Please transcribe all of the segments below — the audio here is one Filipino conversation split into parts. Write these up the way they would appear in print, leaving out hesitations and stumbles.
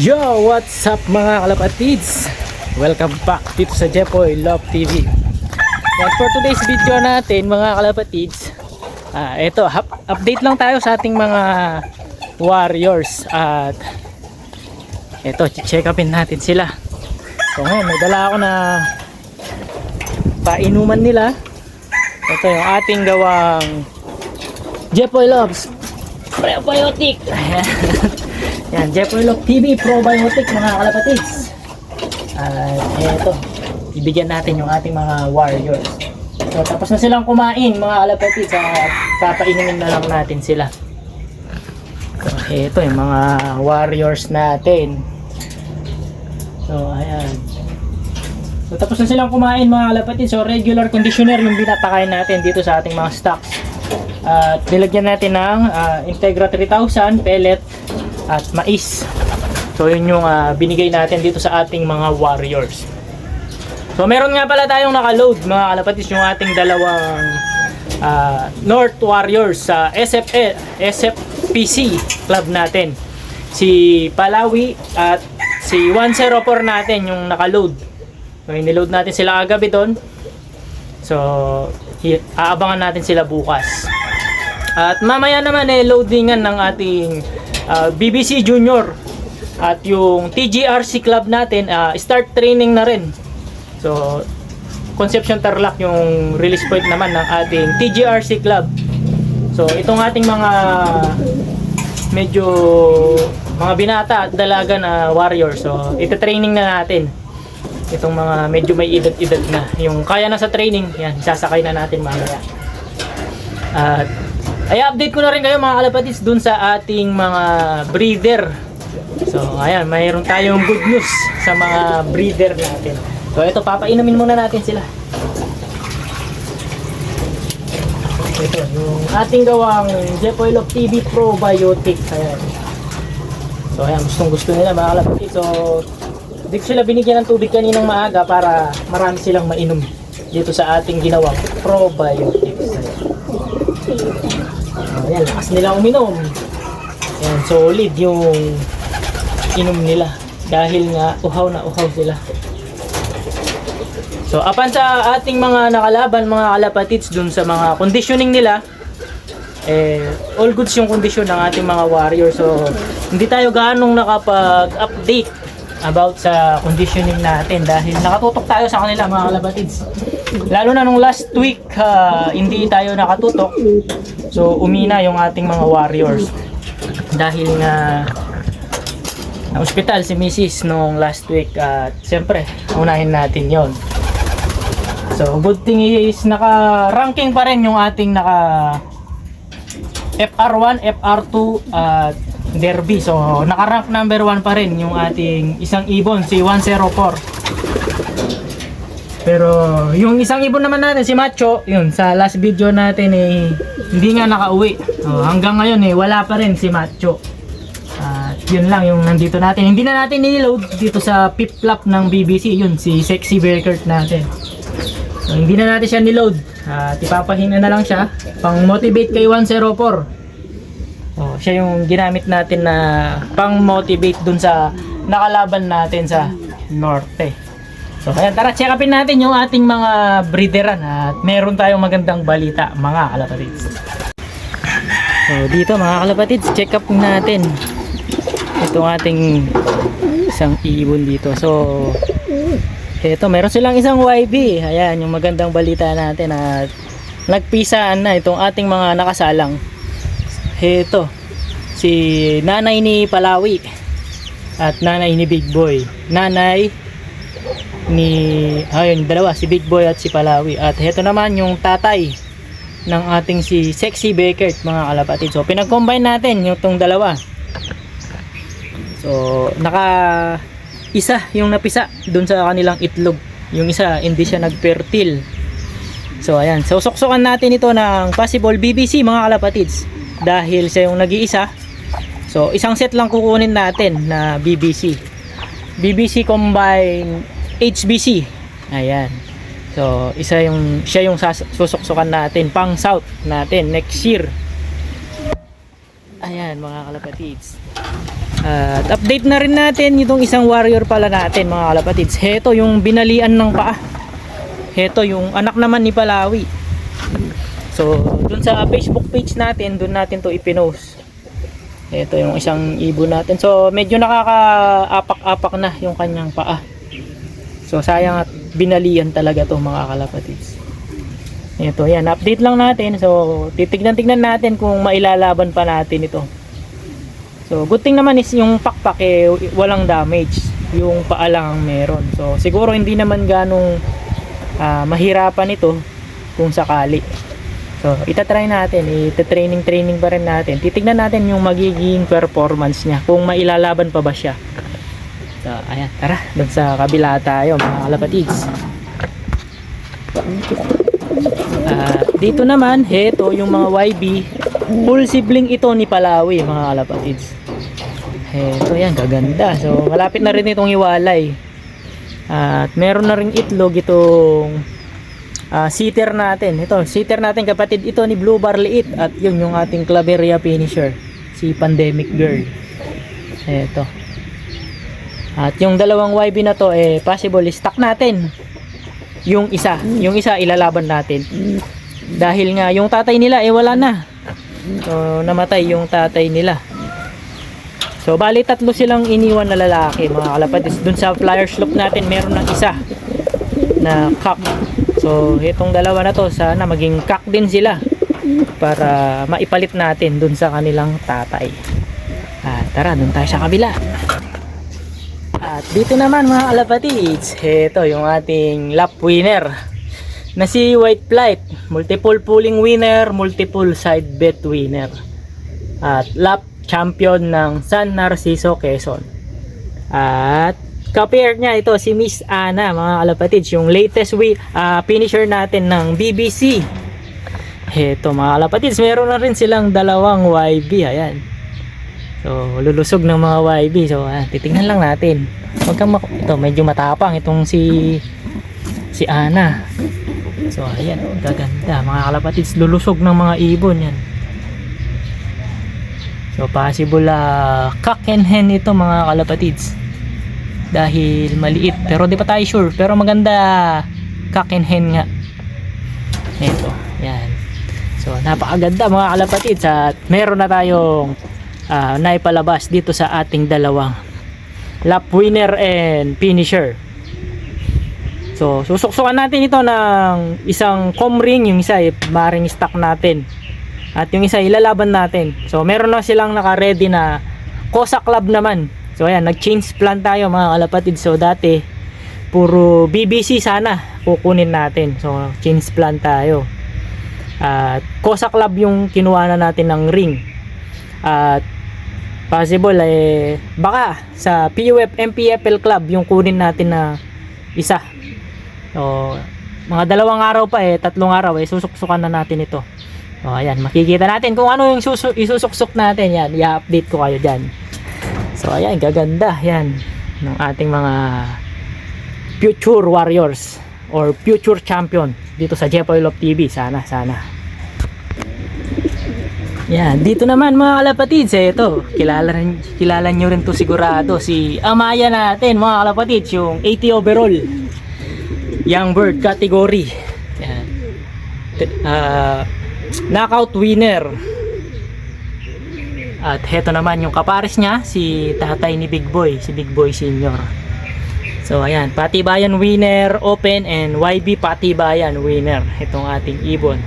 Yo! What's up mga kalapatids? Welcome back dito sa Jepoy Love TV. And for today's video natin mga kalapatids, ito, update lang tayo sa ating mga warriors. At ito, check upin natin sila. So ngayon, may dala ako na painuman nila. Ito yung ating gawang Jepoy Loves Probiotic. Yan, Jepoy Love TV Probiotic mga kalapatids. At eto, ibigyan natin yung ating mga warriors. So tapos na silang kumain mga kalapatids, at papainumin na lang natin sila. So eto yung mga warriors natin. So ayan. So tapos na silang kumain mga kalapatids. So regular conditioner yung binapakain natin dito sa ating mga stocks. At nilagyan natin ng Integra 3000 pellet at mais. So yun yung binigay natin dito sa ating mga warriors. So meron nga pala tayong nakaload mga kalapatids, yung ating dalawang North Warriors sa SFPC club natin. Si Palawi at si 104 natin yung nakaload. So iniload natin sila kagabi doon. So aabangan natin sila bukas. At mamaya naman loadingan ng ating BBC Junior at yung TGRC club natin, start training na rin. So Concepcion Tarlac yung release point naman ng ating TGRC club. So itong ating mga medyo mga binata at dalaga na warrior, so ito-training na natin itong mga medyo may edad-edad na, yung kaya na sa training. Yan, sasakay na natin mamaya. At ay update ko na rin kayo mga kalapatids dun sa ating mga breeder. So ayan, mayroon tayong good news sa mga breeder natin. So ito, papainumin muna natin sila. Ito, yung ating gawang Jepoy Love TV Probiotic. Ayan. So ayan, gustong gusto nila mga kalapatids. So di ko sila binigyan ng tubig kaninang maaga para marami silang mainom dito sa ating ginawang probiotics. Ayan, lakas nila uminom. Ayan, solid yung inom nila dahil nga uhaw na uhaw sila. So apan sa ating mga nakalaban mga kalapatids, dun sa mga conditioning nila, all goods yung condition ng ating mga warriors. So hindi tayo ganong nakapag-update about sa conditioning natin dahil nakatutok tayo sa kanila mga kalapatids. Lalo na nung last week, hindi tayo nakatutok. So umina yung ating mga warriors dahil nga na ospital si Mrs. nung last week. At siyempre unahin natin yon. So good thing is naka-ranking pa rin yung ating naka FR1, FR2 at Derby. So naka-rank number 1 pa rin yung ating isang ibon, si 104. Pero yung isang ibon naman natin, si Macho, yun sa last video natin hindi nga nakauwi. Hanggang ngayon wala pa rin si Macho. Yun lang yung nandito natin. Hindi na natin niload dito sa pip-flap ng BBC, yun si Sexy Bearcat natin. So hindi na natin siya niload. Ipapahinga na lang siya pang motivate kay 104. Siya yung ginamit natin na pang motivate dun sa nakalaban natin sa norte. So ayan, tara check upin natin yung ating mga breederan at meron tayong magandang balita mga kalapatids. So dito mga kalapatids, check up natin itong ating isang ibon dito. So eto, meron silang isang YB. Ayan yung magandang balita natin at nagpisaan na itong ating mga nakasalang. Eto, si nanay ni Palawi at nanay ni Big Boy. Nanay ni ayun, dalawa, si Big Boy at si Palawi. At heto naman yung tatay ng ating si Sexy Bearcat mga kalapatids. So pinag-combine natin yung tong dalawa. So naka isa yung napisa dun sa kanilang itlog, yung isa hindi siya nag-fertile. So ayan, so suksukan natin ito ng possible BBC mga kalapatids dahil siya yung nag-iisa. So isang set lang kukunin natin na BBC combine HBC. Ayan. So siya yung susuksukan natin pang south natin next year. Ayan mga kalapatids. At update na rin natin itong isang warrior pala natin mga kalapatids. Heto yung binalian ng paa. Heto yung anak naman ni Palawi. So dun sa Facebook page natin, dun natin to ipinost. Heto yung isang ibon natin. So medyo nakaka-apak-apak na yung kanyang paa. So sayang at binalian talaga to mga kalapatids. Ito yan, update lang natin. So titignan-tignan natin kung mailalaban pa natin ito. So good thing naman is yung pakpak walang damage, yung paa lang ang meron. So siguro hindi naman ganong mahirapan ito kung sakali. So itatry natin, ita-training pa rin natin. Titignan natin yung magiging performance niya, kung mailalaban pa ba siya. So ayan, tara, doon sa kabila tayo mga kalapatids. Dito naman, heto yung mga YB, full sibling ito ni Palawi mga kalapatids. Heto yan, kaganda. So malapit na rin itong iwalay. At meron na ring itlog itong sitter natin. Ito, sitter natin kapatid ito ni Blue Bar Liit. At yun yung ating Claveria finisher, si Pandemic Girl. Heto. At yung dalawang YB na to, possible stock natin. Yung isa ilalaban natin. Dahil nga yung tatay nila wala na. So namatay yung tatay nila. So bali tatlo silang iniwan na lalaki mga kalapatids. Dun sa flyer slope natin meron ng isa na cock. So itong dalawa na to sana maging cock din sila para maipalit natin dun sa kanilang tatay. Tara, dun tayo sa kabila. At dito naman mga kalapatids, ito yung ating lap winner na si White Flight. Multiple pulling winner, multiple side bet winner. At lap champion ng San Narciso, Quezon. At ka-pair niya ito si Miss Ana mga kalapatids, yung latest finisher natin ng BBC. Ito mga kalapatids, meron na rin silang dalawang YB. Ayan. So lulusog ng mga YB. So titingnan lang natin. Ito medyo matapang itong si Ana. So ayan, gaganda mga kalapatids, lulusog ng mga ibon yan. So possible cock and hen ito mga kalapatids. Dahil maliit pero di pa tayo sure, pero maganda cock and hen nga. Ito, yan. So napakaganda mga kalapatids at meron na tayong naipalabas dito sa ating dalawang lap winner and finisher. So susuksukan natin ito ng isang comb ring, yung isa maring stock natin. At yung isa ilalaban natin. So meron na silang naka-ready na Cosa Club naman. So ayan, nag-change plan tayo mga kalapatid. So dati puro BBC sana kukunin natin. So change plan tayo. At Cosa Club yung kinuha na natin ng ring. At possible baka sa PUF MPFL Club yung kunin natin na isa. So mga 2 araw pa 3 araw susuksukan na natin ito. O ayan, makikita natin kung ano yung isusuksok natin. Yan, i-update ko kayo dyan. So ayan, gaganda yan ng ating mga future warriors or future champion dito sa Jepoy Love TV. Sana yan, dito naman mga kalapatids, ito kilala nyo rin to sigurado, si Amaya natin mga kalapatids, yung 80 overall young bird category. Yan, knockout winner. At heto naman yung kapares niya, si tatay ni Big Boy, si Big Boy Senior. So ayan, Patibayan winner, open, and YB Patibayan winner, itong ating ibon.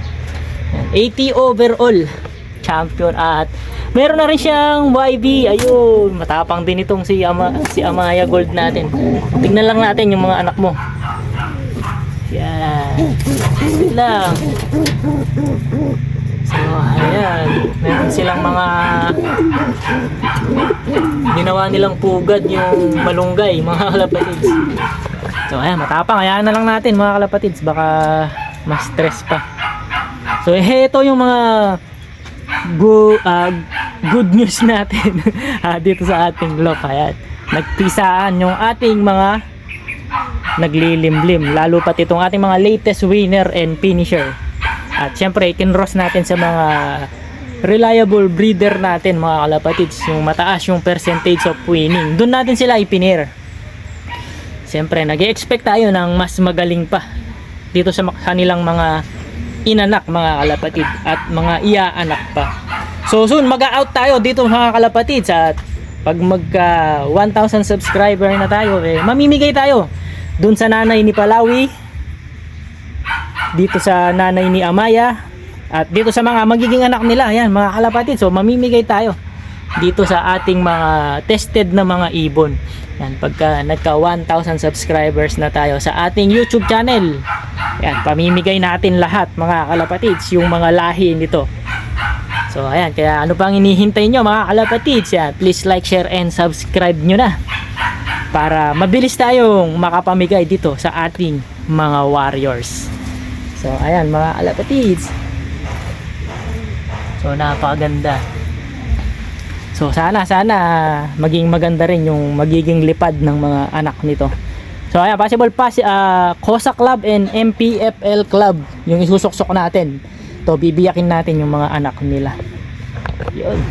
Ayan, 80 overall champion. At meron na rin siyang YB, ayun, matapang din itong si Amaya Gold natin. Tingnan lang natin yung mga anak mo. Yan, wait lang. So ayan, meron silang mga ginawa nilang pugad, yung malunggay mga kalapatids. So ayan, matapang, ayan na lang natin mga kalapatids, baka mas stress pa. So ito yung mga good news natin dito sa ating vlog. Ayan, nagpisaan yung ating mga naglilimlim, lalo pat itong ating mga latest winner and finisher. At syempre kinross natin sa mga reliable breeder natin mga kalapatids, yung mataas yung percentage of winning, doon natin sila ipinir. Siyempre nag-expect tayo ng mas magaling pa dito sa kanilang mga inanak mga kalapatid at mga iaanak pa. So soon mag-out tayo dito mga kalapatids, at pag magka 1,000 subscriber na tayo, mamimigay tayo dun sa nanay ni Palawi, dito sa nanay ni Amaya, at dito sa mga magiging anak nila. Yan mga kalapatid, so mamimigay tayo dito sa ating mga tested na mga ibon. Yan, pagka nagka 1,000 subscribers na tayo sa ating YouTube channel, yan, pamimigay natin lahat mga kalapatids yung mga lahi nito. So ayan, kaya ano pang hinihintay nyo mga kalapatids? Yan, please like, share and subscribe nyo na para mabilis tayong makapamigay dito sa ating mga warriors. So ayan mga kalapatids, so napakaganda. So sana maging maganda rin yung magiging lipad ng mga anak nito. So ayan, possible pa COSA Club and MPFL Club yung isusuksok natin. To bibiyakin natin yung mga anak nila. Yun.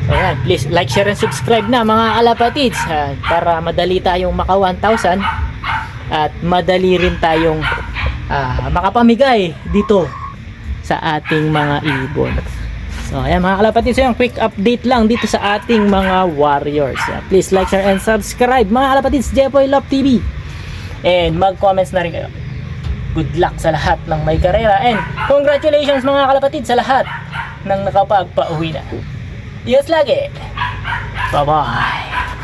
So ayan, please like, share and subscribe na mga kalapatids, para madali tayong maka 1,000 at madali rin tayong makapamigay dito sa ating mga ibon. So ayan mga kalapatids, yung quick update lang dito sa ating mga warriors. Please like, share and subscribe mga kalapatids, Jepoy Love TV, and mag-comments na rin kayo. Good luck sa lahat ng may karera, and congratulations mga kalapatids sa lahat ng nakapagpauwi na. Yes lagi. Bye bye.